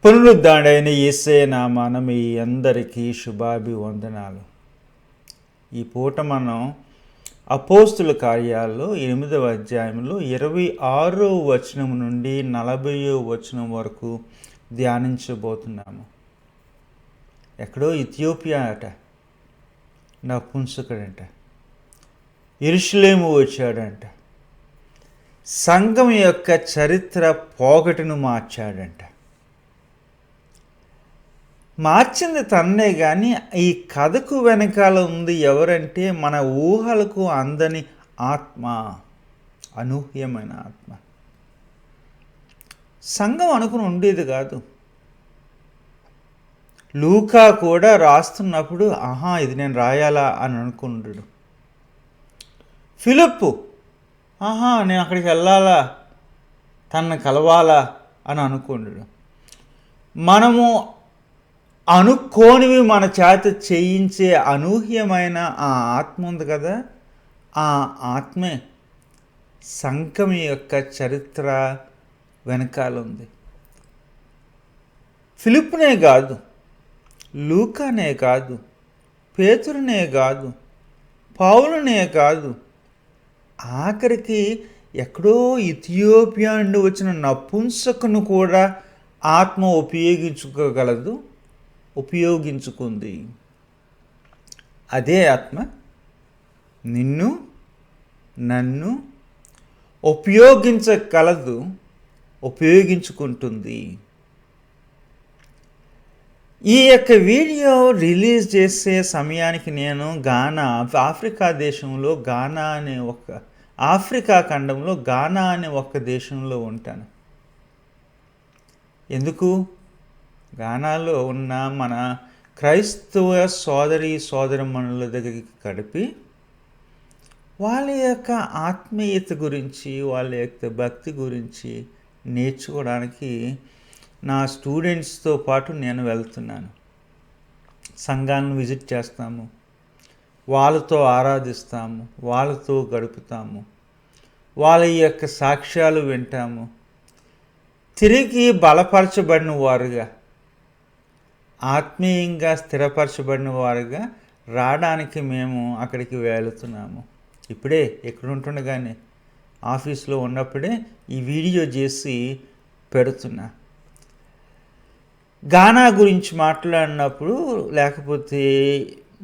పునరుద్ధరణైన యేసయ్య నామాన మీ అందరికీ శుభాభివందనాలు. ఈ పూట మనం అపోస్తుల కార్యాల్లో 8వ అధ్యాయంలో 26వ వచనం నుండి 40వ వచనం వరకు ధ్యానించబోతున్నాము. ఎక్కడో ఇథియోపియా అట, నపుంసకుడంట, యెరూషలేము వచ్చాడంట, సంఘం యొక్క చరిత్ర పోగొట్టును మార్చాడంట. మార్చింది తన్నే, కానీ ఈ కథకు వెనకాల ఉంది ఎవరంటే మన ఊహలకు అందని ఆత్మ, అనూహ్యమైన ఆత్మ. సంఘం అనుకుని ఉండేది కాదు. లూకా కూడా రాస్తున్నప్పుడు ఇది నేను రాయాలా అని అనుకున్నాడు. ఫిలిప్పు నేను అక్కడికి వెళ్ళాలా, తనను కలవాలా అని అనుకున్నాడు. మనము అనుకోనివి మన చేత చేయించే అనూహ్యమైన ఆ ఆత్మ ఉంది కదా, ఆ ఆత్మే సంఘం యొక్క చరిత్ర వెనకాల ఉంది. ఫిలిప్పునే కాదు, లూకానే కాదు, పేతురునే కాదు, పౌలునే కాదు, ఆఖరికి ఎక్కడో ఇథియోపియా నుండి వచ్చిన నపుంసకును కూడా ఆత్మ ఉపయోగించుకుంది. అదే ఆత్మ నిన్ను నన్ను ఉపయోగించుకుంటుంది. ఈ యొక్క వీడియో రిలీజ్ చేసే సమయానికి నేను ఆఫ్రికా ఖండంలో గానా అనే ఒక దేశంలో ఉంటాను. ఎందుకు? గానాలో ఉన్న మన క్రైస్తవ సోదరిమణుల దగ్గరికి గడిపి వాళ్ళ యొక్క ఆత్మీయత గురించి, వాళ్ళ యొక్క భక్తి గురించి నేర్చుకోవడానికి నా స్టూడెంట్స్తో పాటు నేను వెళ్తున్నాను. సంఘాలను విజిట్ చేస్తాము, వాళ్ళతో ఆరాధిస్తాము, వాళ్ళతో గడుపుతాము, వాళ్ళ యొక్క సాక్ష్యాలు వింటాము. తిరిగి బలపరచబడిన వారుగా, ఆత్మీయంగా స్థిరపరచబడిన వారుగా రావడానికి మేము అక్కడికి వెళుతున్నాము. ఇప్పుడే ఎక్కడ ఉంటుండగానే ఆఫీస్లో ఉన్నప్పుడే ఈ వీడియో చేసి పెడుతున్నా. గానా గురించి మాట్లాడినప్పుడు, లేకపోతే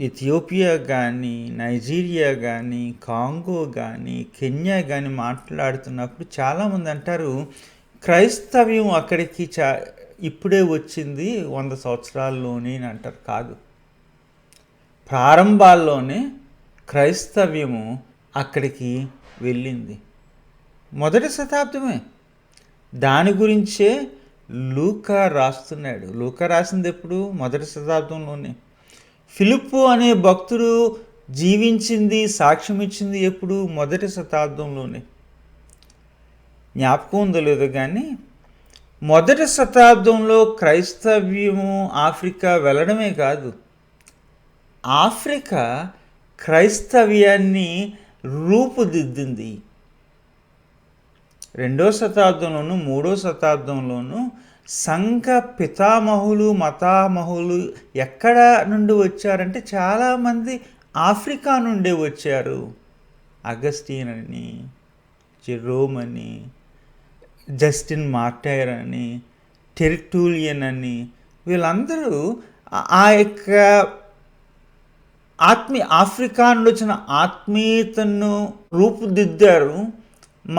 ఇథియోపియా కానీ, నైజీరియా కానీ, కాంగో కానీ, కెన్యా కానీ మాట్లాడుతున్నప్పుడు చాలామంది అంటారు క్రైస్తవ్యం అక్కడికి ఇప్పుడే వచ్చింది 100 సంవత్సరాల్లోనే అని అంటారు. కాదు, ప్రారంభాల్లోనే క్రైస్తవ్యము అక్కడికి వెళ్ళింది. 1వ శతాబ్దమే. దాని గురించే లూకా రాస్తున్నాడు. లూకా రాసింది ఎప్పుడు? 1వ శతాబ్దంలోనే. ఫిలిప్పు అనే భక్తుడు జీవించింది, సాక్ష్యం ఇచ్చింది ఎప్పుడు? 1వ శతాబ్దంలోనే. జ్ఞాపకం ఉందో లేదో కానీ 1వ శతాబ్దంలో క్రైస్తవ్యము ఆఫ్రికా వెళ్ళడమే కాదు, ఆఫ్రికా క్రైస్తవ్యాన్ని రూపుదిద్దింది. 2వ శతాబ్దంలోను 3వ శతాబ్దంలోను సంఘ పితామహులు, మతామహులు ఎక్కడ నుండి వచ్చారంటే చాలామంది ఆఫ్రికా నుండే వచ్చారు. అగస్టిన్ అని, జెరోమ్ అని, జస్టిన్ మార్టైర్ అని, టెర్టులియన్ అని, వీళ్ళందరూ ఆ యొక్క ఆఫ్రికా నుండి వచ్చిన ఆత్మీయతను రూపుదిద్దారు.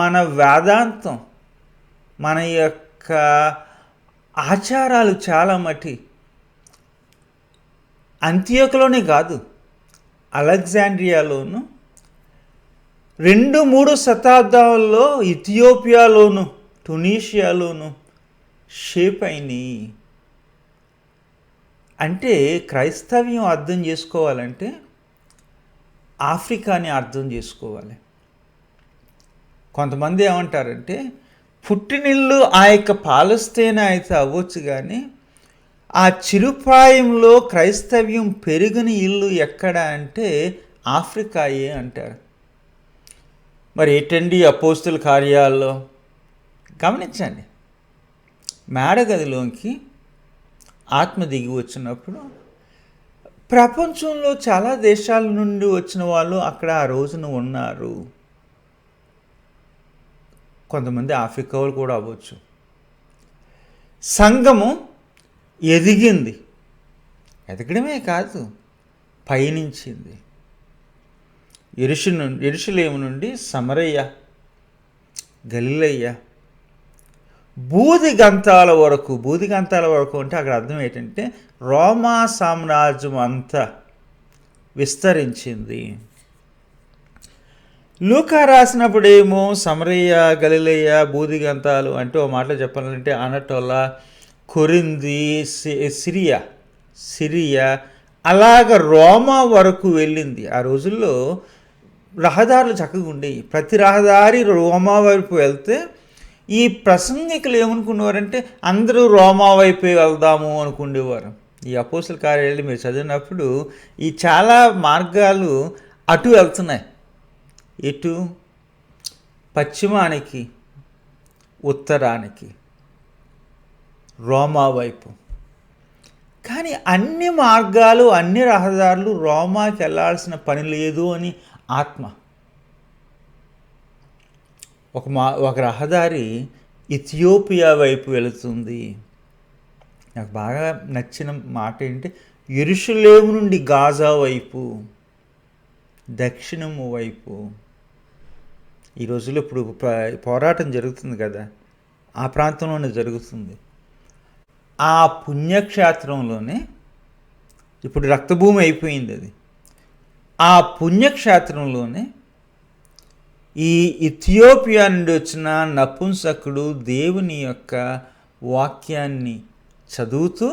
మన వేదాంతం, మన యొక్క ఆచారాలు చాలా మటి అంత్యోకలోనే కాదు, అలెగ్జాండ్రియాలోను 2-3 శతాబ్దాల్లో ఇథియోపియాలోను, టునీషియాలోను షేప్ అయినాయి. అంటే క్రైస్తవ్యం అర్థం చేసుకోవాలంటే ఆఫ్రికాని అర్థం చేసుకోవాలి. కొంతమంది ఏమంటారంటే పుట్టినిల్లు ఆ యొక్క పాలస్తీనా అయితే అవ్వచ్చు, కానీ ఆ చిరుప్రాయంలో క్రైస్తవ్యం పెరిగిన ఇల్లు ఎక్కడ అంటే ఆఫ్రికాయే అంటారు. మరి ఏంటండి అపోస్తుల కార్యాల్లో గమనించండి. మేడగదిలోకి ఆత్మ దిగి వచ్చినప్పుడు ప్రపంచంలో చాలా దేశాల నుండి వచ్చిన వాళ్ళు అక్కడ ఆ రోజున ఉన్నారు. కొంతమంది ఆఫ్రికా వాళ్ళు కూడా అవ్వచ్చు. సంఘము ఎదిగింది. ఎదగడమే కాదు, పయనించింది. యెరూషలేము నుండి సమరయ్య, గలిలయ, బూదిగంతాల వరకు అంటే అక్కడ అర్థం ఏంటంటే రోమా సామ్రాజ్యం అంతా విస్తరించింది. లూకా రాసినప్పుడేమో సమరయ్య, గలిలయ, బూదిగంతాలు అంటే ఓ మాటలో చెప్పాలంటే అనటోలా, కొరింది, సిరియా అలాగ రోమా వరకు వెళ్ళింది. ఆ రోజుల్లో రహదారులు చక్కగా ఉండేవి. ప్రతి రహదారి రోమా వైపు వెళ్తే ఈ ప్రసంగికులు ఏమనుకునేవారంటే అందరూ రోమా వైపే వెళ్దాము అనుకునేవారు. ఈ అపోస్తల కార్యాలు మీరు చదివినప్పుడు ఈ చాలా మార్గాలు అటు వెళ్తున్నాయి. ఎటు? పశ్చిమానికి, ఉత్తరానికి, రోమా వైపు. కానీ అన్ని మార్గాలు, అన్ని రహదారులు రోమాకి వెళ్ళాల్సిన పని లేదు అని ఆత్మ. ఒక రహదారి ఇథియోపియా వైపు వెళుతుంది. నాకు బాగా నచ్చిన మాట ఏంటి, యెరూషలేము నుండి గాజా వైపు, దక్షిణము వైపు. ఈ రోజుల్లో ఇప్పుడు పోరాటం జరుగుతుంది కదా, ఆ ప్రాంతంలోనే జరుగుతుంది. ఆ పుణ్యక్షేత్రంలోనే ఇప్పుడు రక్తభూమి అయిపోయింది అది. ఆ పుణ్యక్షేత్రంలోనే ఈ ఇథియోపియా నుండి వచ్చిన నపుంసకుడు దేవుని యొక్క వాక్యాన్ని చదువుతూ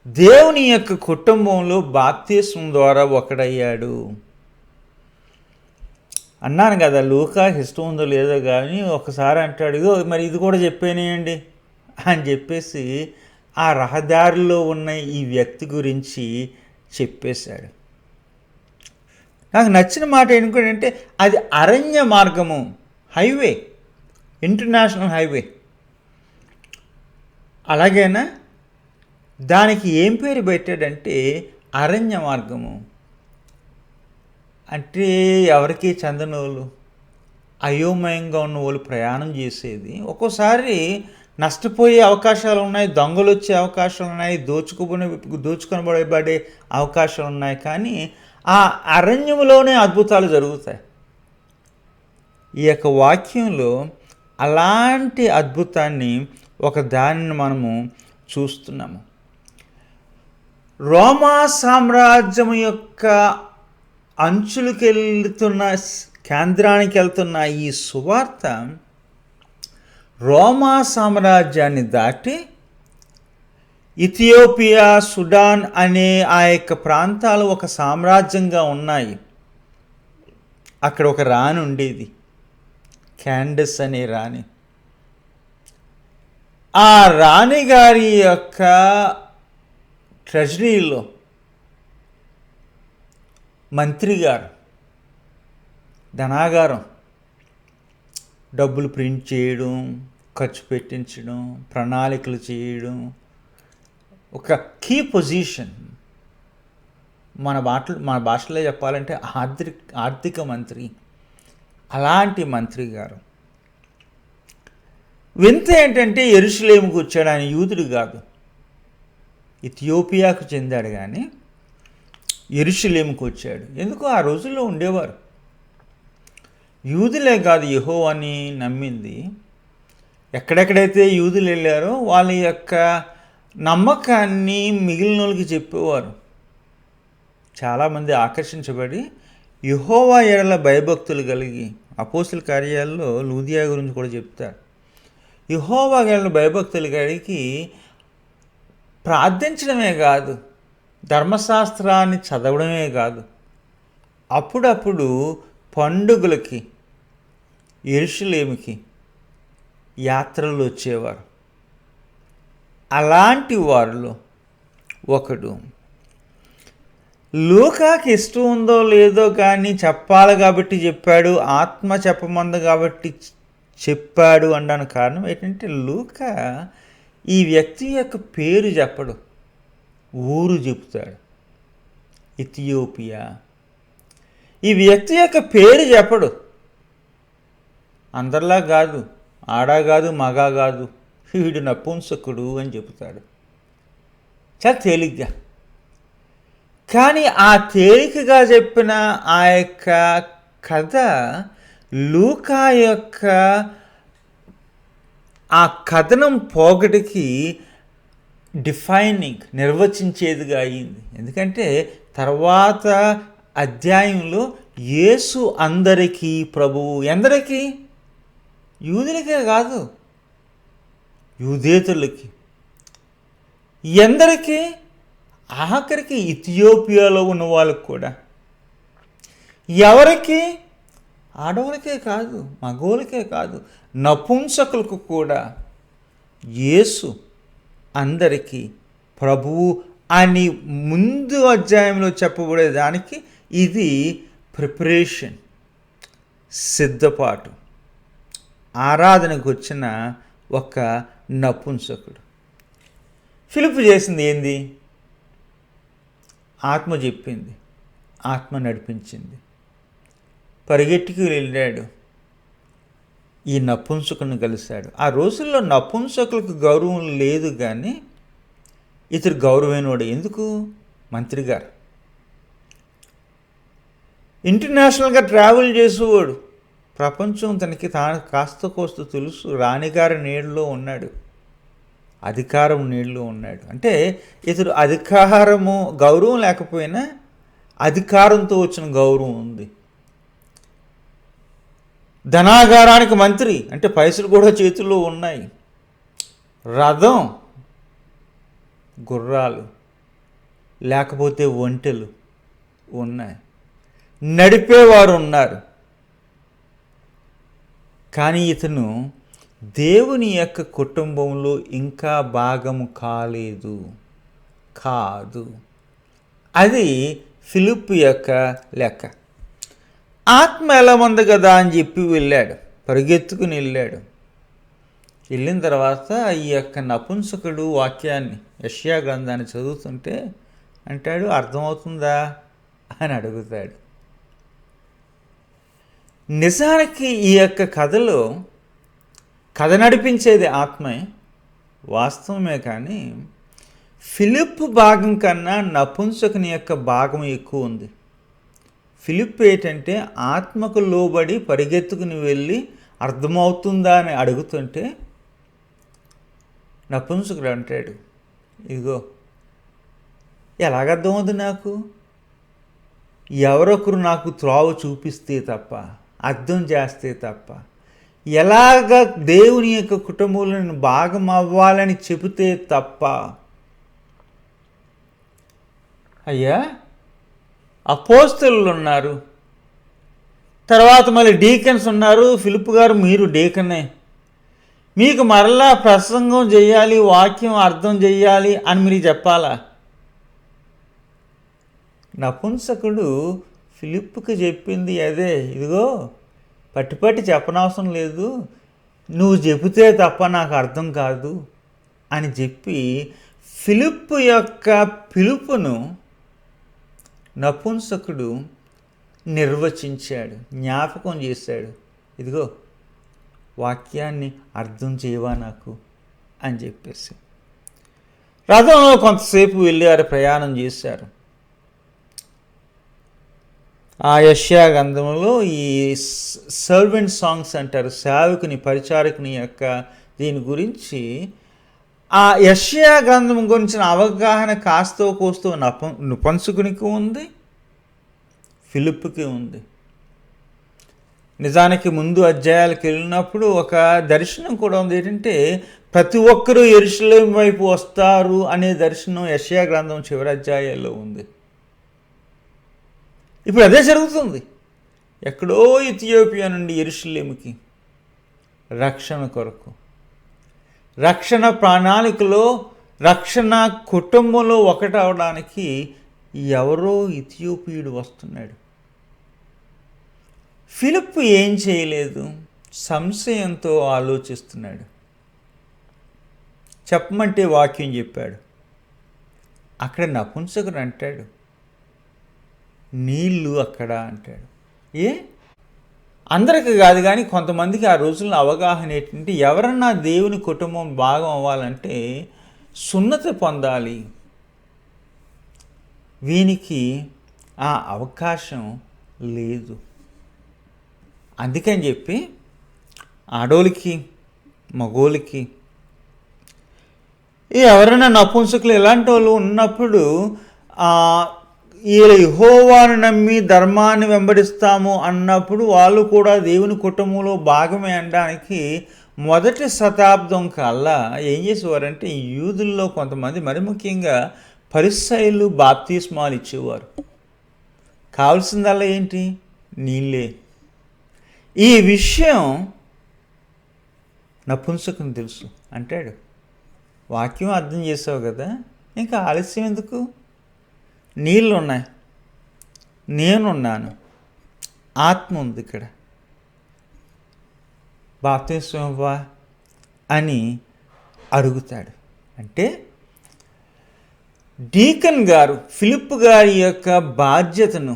దేవుని యొక్క కుటుంబంలో బాప్తిస్మం ద్వారా ఒకడయ్యాడు. అన్నాను కదా, లూకా ఇష్టం ఉందో లేదో కానీ ఒకసారి అంటాడు, మరి ఇది కూడా చెప్పేనేయండి అని చెప్పేసి ఆ రహదారిలో ఉన్న ఈ వ్యక్తి గురించి చెప్పేశాడు. నాకు నచ్చిన మాట ఏంటంటే అది అరణ్య మార్గము, హైవే, ఇంటర్నేషనల్ హైవే. అలాగేనా దానికి ఏం పేరు పెట్టాడంటే అరణ్య మార్గము. అంటే ఎవరికి చెందనోళ్ళు, అయోమయంగా ఉన్న వాళ్ళు ప్రయాణం చేసేది. ఒక్కోసారి నష్టపోయే అవకాశాలు ఉన్నాయి, దొంగలు వచ్చే అవకాశాలు ఉన్నాయి, దోచుకొనబడే అవకాశాలు ఉన్నాయి. కానీ ఆ అరణ్యంలోనే అద్భుతాలు జరుగుతాయి. ఈ యొక్క వాక్యంలో అలాంటి అద్భుతాన్ని ఒక దానిని మనము చూస్తున్నాము. రోమా సామ్రాజ్యం యొక్క అంచులకు వెళ్తున్న, కేంద్రానికి వెళ్తున్న ఈ సువార్త రోమా సామ్రాజ్యాన్ని దాటి ఇథియోపియా, సుడాన్ అనే ఆ యొక్క ప్రాంతాలు ఒక సామ్రాజ్యంగా ఉన్నాయి. అక్కడ ఒక రాణి ఉండేది, క్యాండస్ అనే రాణి. ఆ రాణి గారి యొక్క ట్రెజరీలో మంత్రి గారు, ధనాగారం, డబ్బులు ప్రింట్ చేయడం, ఖర్చు పెట్టించడం, ప్రణాళికలు చేయడం, ఒక కీ పొజిషన్. మన భాషలో చెప్పాలంటే ఆర్థిక మంత్రి. అలాంటి మంత్రి గారు. వింత ఏంటంటే యెరూషలేముకు వచ్చాడు. ఆయన యూదుడు కాదు, ఇథియోపియాకు చెందాడు, కానీ యెరూషలేముకు వచ్చాడు. ఎందుకు? ఆ రోజుల్లో ఉండేవారు యూదులే కాదు యెహోవాని నమ్మింది. ఎక్కడెక్కడైతే యూదులు వెళ్ళారో వాళ్ళ యొక్క నమ్మకాన్ని మిగిలిన వాళ్ళకి చెప్పేవారు. చాలామంది ఆకర్షించబడి యెహోవా ఎడల భయభక్తులు కలిగి, అపోస్తల కార్యాల్లో లూదియా గురించి కూడా చెప్తారు, యెహోవా ఎడల భయభక్తులు కలిగి ప్రార్థించడమే కాదు, ధర్మశాస్త్రాన్ని చదవడమే కాదు, అప్పుడప్పుడు పండుగలకి యెరూషలేముకి యాత్రలు వచ్చేవారు. అలాంటి వారిలో ఒకడు. లూకాకి ఇష్టం ఉందో లేదో కానీ చెప్పాలి కాబట్టి చెప్పాడు, ఆత్మ చెప్పమంది కాబట్టి చెప్పాడు అనడానికి కారణం ఏంటంటే లూకా ఈ వ్యక్తి యొక్క పేరు చెప్పడు, ఊరు చెప్తాడు. ఇథియోపియా. ఈ వ్యక్తి యొక్క పేరు చెప్పడు. అందరిలా కాదు, ఆడా కాదు, మగా కాదు, వీడు నపుంసకుడు అని చెబుతాడు చాలా తేలిగ్గా. కానీ ఆ తేలికగా చెప్పిన ఆ యొక్క కథ లూకా యొక్క ఆ కథనం పోగటికి నిర్వచించేదిగా అయింది. ఎందుకంటే తర్వాత అధ్యాయంలో యేసు అందరికీ ప్రభువు. ఎందరికీ? యూదులకే కాదు, యూదేతరులకి. ఎందరికీ? ఆఖరికి ఇథియోపియాలో ఉన్న వాళ్ళకు కూడా. ఎవరికి? ఆడవాళ్ళకే కాదు, మగవాళ్ళకే కాదు, నపుంసకులకు కూడా యేసు అందరికీ ప్రభువు అని ముందు అధ్యాయంలో చెప్పబడేదానికి ఇది ప్రిపరేషన్, సిద్ధపాటు. ఆరాధనకు వచ్చిన ఒక నపుంసకుడు. ఫిలిప్పు చేసింది ఏంది? ఆత్మ చెప్పింది, ఆత్మ నడిపించింది. పరిగెట్టుకు వెళ్ళాడు, ఈ నపుంసకుని కలిశాడు. ఆ రోజుల్లో నపుంసకులకు గౌరవం లేదు, కానీ ఇతడు గౌరవమైనవాడు. ఎందుకు? మంత్రి గారు, ఇంటర్నేషనల్గా ట్రావెల్ చేసేవాడు. ప్రపంచం తనకి కాస్త కోస్త తెలుసు. రాణిగారి నీళ్ళలో ఉన్నాడు, అధికారం నీళ్ళలో ఉన్నాడు. అంటే ఇతడు అధికారము, గౌరవం లేకపోయినా అధికారంతో వచ్చిన గౌరవం ఉంది. ధనాగారానికి మంత్రి అంటే పైసలు కూడా చేతుల్లో ఉన్నాయి. రథం, గుర్రాలు, లేకపోతే ఒంటెలు ఉన్నాయి, నడిపేవారు ఉన్నారు. కానీ ఇతను దేవుని యొక్క కుటుంబంలో ఇంకా భాగము కాదు. అది ఫిలిప్పు యొక్క లెక్క. ఆత్మ ఎలా ఉంది కదా అని చెప్పి వెళ్ళాడు, పరిగెత్తుకుని వెళ్ళాడు. వెళ్ళిన తర్వాత ఈ యొక్క నపుంసకుడు వాక్యాన్ని, యెషయా గ్రంథాన్ని చదువుతుంటే అంటాడు, అర్థమవుతుందా అని అడుగుతాడు. నిజానికి ఈ యొక్క కథలో కథ నడిపించేది ఆత్మే, వాస్తవమే. కానీ ఫిలిప్పు భాగం కన్నా నపుంసకుని యొక్క భాగం ఎక్కువ ఉంది. ఫిలిప్ ఏంటంటే ఆత్మకు లోబడి పరిగెత్తుకుని వెళ్ళి అర్థమవుతుందా అని అడుగుతుంటే నపుంసకుడు అంటాడు, ఇదిగో ఎలాగర్థమవుతుంది నాకు? ఎవరొకరు నాకు త్రోవ చూపిస్తే తప్ప, అర్థం చేస్తే తప్ప, ఎలాగ దేవుని యొక్క కుటుంబంలో నేను భాగం అవ్వాలని చెబితే తప్ప. అయ్యా, అపోస్తలులు ఉన్నారు, తర్వాత మళ్ళీ డీకన్స్ ఉన్నారు. ఫిలిప్ గారు, మీరు డీకనే, మీకు మరలా ప్రసంగం చేయాలి, వాక్యం అర్థం చేయాలి అని మీరు చెప్పాలా? నపుంసకుడు ఫిలిప్పుకి చెప్పింది అదే, ఇదిగో పట్టి చెప్పనవసరం లేదు, నువ్వు చెబితే తప్ప నాకు అర్థం కాదు అని చెప్పి ఫిలిప్పు యొక్క పిలుపును నపుంసకుడు నిర్వచించాడు, జ్ఞాపకం చేశాడు. ఇదిగో వాక్యాన్ని అర్థం చేయవా నాకు అని చెప్పేసి. రథంలో కొంతసేపు వెళ్ళారు, ప్రయాణం చేశారు. ఆ యెషయా గ్రంథంలో ఈ సర్వెంట్ సాంగ్స్ అంటారు, సేవకుని, పరిచారకుని యొక్క దీని గురించి ఆ యెషయా గ్రంథం గురించిన అవగాహన కాస్తో కోస్తో నపుంసకునికి ఉంది, ఫిలిప్పుకి ఉంది. నిజానికి ముందు అధ్యాయాలకు వెళ్ళినప్పుడు ఒక దర్శనం కూడా ఉంది. ఏంటంటే ప్రతి ఒక్కరూ యెరూషలేము వైపు వస్తారు అనే దర్శనం యెషయా గ్రంథం చివరి అధ్యాయాల్లో ఉంది. ఇప్పుడు అదే జరుగుతుంది. ఎక్కడో ఇథియోపియా నుండి యెరూషలేముకి రక్షణ కొరకు, రక్షణ ప్రణాళికలో, రక్షణ కుటుంబంలో ఒకటవడానికి ఎవరో ఇథియోపియుడు వస్తున్నాడు. ఫిలిప్పు ఏం చేయలేదు, సంశయంతో ఆలోచిస్తున్నాడు. చెప్పమంటే వాక్యం చెప్పాడు. అక్కడ నపుంసకుడు అంటాడు, నీళ్ళు అక్కడ అంటాడు. అందరికి కాదు, కానీ కొంతమందికి ఆ రోజుల్లో అవగాహన ఏంటంటే, ఎవరన్నా దేవుని కుటుంబం భాగం అవ్వాలంటే సున్నతి పొందాలి. వీనికి ఆ అవకాశం లేదు. అందుకని చెప్పి ఆడోళ్ళకి మగోళ్ళకి ఎవరైనా నపుంసకులు ఇలాంటి వాళ్ళు ఉన్నప్పుడు యెహోవాను నమ్మి ధర్మాన్ని వెంబడిస్తాము అన్నప్పుడు వాళ్ళు కూడా దేవుని కుటుంబంలో భాగమే అనడానికి మొదటి శతాబ్దం కల్లా ఏం చేసేవారంటే, యూదుల్లో కొంతమంది, మరి ముఖ్యంగా పరిసయ్యులు బాప్తిస్మాలు ఇచ్చేవారు. కావాల్సిందల్లా ఏంటి? నీళ్ళే. ఈ విషయం నపుంసకుని తెలుసు. అంటాడు, వాక్యం అర్థం చేసావు కదా, ఇంకా ఆలస్యం ఎందుకు? నీళ్ళు ఉన్నాయి, నేనున్నాను, ఆత్మ ఉంది ఇక్కడ, బాప్తిస్మం ఇవ్వా అని అడుగుతాడు. అంటే డీకన్ గారు, ఫిలిప్ గారి యొక్క బాధ్యతను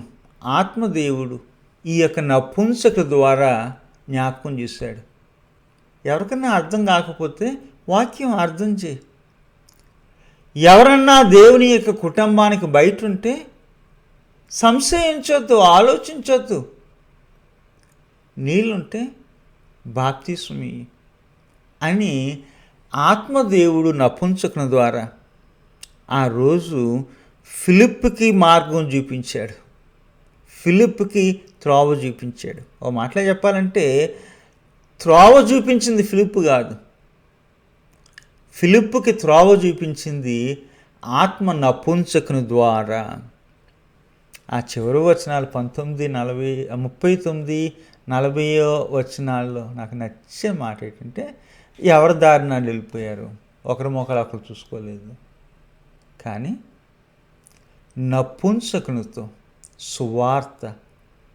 ఆత్మదేవుడు ఈ యొక్క నపుంసకుల ద్వారా జ్ఞాపకం చేశాడు. ఎవరికన్నా అర్థం కాకపోతే వాక్యం అర్థం చేయి. ఎవరన్నా దేవుని యొక్క కుటుంబానికి బయట ఉంటే సంశయించొద్దు, ఆలోచించొద్దు. నీళ్ళుంటే బాప్తిస్మం అని ఆత్మదేవుడు నపుంసకుని ద్వారా ఆ రోజు ఫిలిప్కి మార్గం చూపించాడు, ఫిలిప్కి త్రోవ చూపించాడు. ఓ మాటలో చెప్పాలంటే త్రోవ చూపించింది ఫిలిప్ కాదు, ఫిలిప్కి త్రోవ చూపించింది ఆత్మ నపుంసకుని ద్వారా. ఆ చివరి వచనాలు 39-40 వచనాల్లో నాకు నచ్చే మాట ఏంటంటే, ఎవరి దారిన వెళ్ళిపోయారు, ఒకరి మొక్కలు ఒకరు చూసుకోలేదు, కానీ నపుంసకునితో సువార్త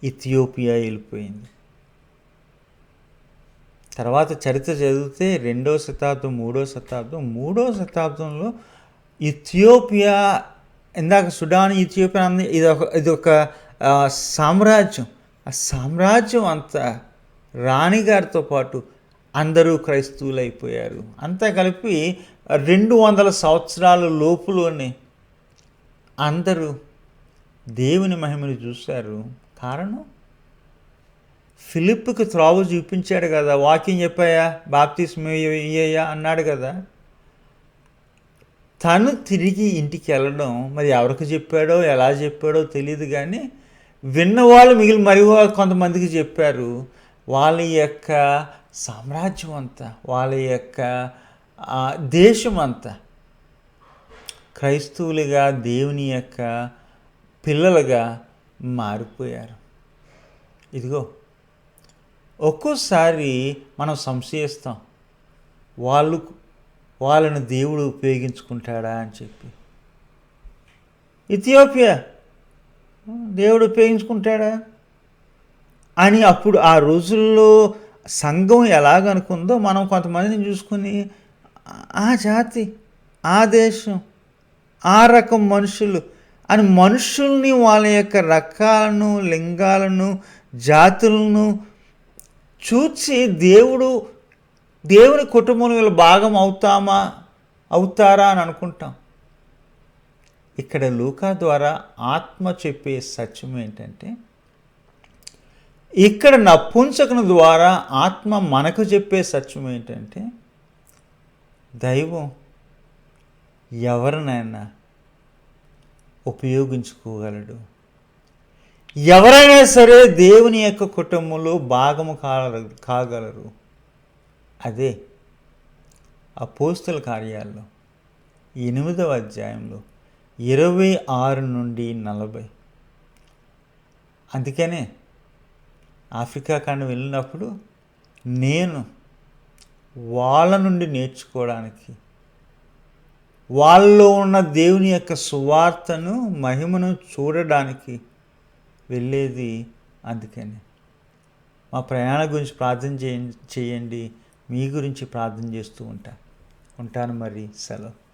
ఇథియోపియా వెళ్ళిపోయింది. తర్వాత చరిత్ర చదివితే 2వ శతాబ్దం 3వ శతాబ్దం 3వ శతాబ్దంలో ఇథియోపియా, ఇందాక సుడాన్ ఇథియోపియా ఇది ఒక సామ్రాజ్యం. ఆ సామ్రాజ్యం అంతా రాణిగారితో పాటు అందరూ క్రైస్తవులు అయిపోయారు. అంతా కలిపి 200 సంవత్సరాల లోపులోనే అందరూ దేవుని మహిమను చూశారు. కారణం, ఫిలిప్కి త్రోవ చూపించాడు కదా, వాక్యం చెప్పాయా, బాప్తిస్మం ఇయ్యయ్యా అన్నాడు కదా. తను తిరిగి ఇంటికి వెళ్ళడం, మరి ఎవరికి చెప్పాడో ఎలా చెప్పాడో తెలియదు, కానీ విన్నవాళ్ళు మరి కొంతమందికి చెప్పారు. వాళ్ళ యొక్క సామ్రాజ్యం అంతా, వాళ్ళ యొక్క దేశం అంతా క్రైస్తవులుగా దేవుని యొక్క పిల్లలుగా మారిపోయారు. ఇదిగో, ఒక్కోసారి మనం సంశయిస్తాం, వాళ్ళని దేవుడు ఉపయోగించుకుంటాడా అని చెప్పి. ఇథియోపియా దేవుడు ఉపయోగించుకుంటాడా అని అప్పుడు ఆ రోజుల్లో సంఘం ఎలాగనుకుందో మనం కొంతమందిని చూసుకుని, ఆ జాతి, ఆ దేశం, ఆ రకం మనుషులు అని మనుషుల్ని, వాళ్ళ యొక్క రకాలను, లింగాలను, జాతులను చూచి దేవుని కుటుంబంలో వీళ్ళు భాగం అవుతారా అని అనుకుంటాం. ఇక్కడ లూకా ద్వారా ఆత్మ చెప్పే సత్యం ఏంటంటే, ఇక్కడ నపుంసకుని ద్వారా ఆత్మ మనకు చెప్పే సత్యం ఏంటంటే, దైవం ఎవరినైనా ఉపయోగించుకోగలడు. ఎవరైనా సరే దేవుని యొక్క కుటుంబంలో భాగము కాగలరు. అదే అపోస్తల కార్యాల్లో 8వ అధ్యాయంలో 26-40. అందుకనే ఆఫ్రికా ఖండం వెళ్ళినప్పుడు నేను వాళ్ళ నుండి నేర్చుకోవడానికి, వాళ్ళలో ఉన్న దేవుని యొక్క సువార్తను, మహిమను చూడడానికి వెళ్ళేది. అందుకని మా ప్రయాణం గురించి ప్రార్థన చేయండి, మీ గురించి ప్రార్థన చేస్తూ ఉంటా. ఉంటాను మరి, సెలవు.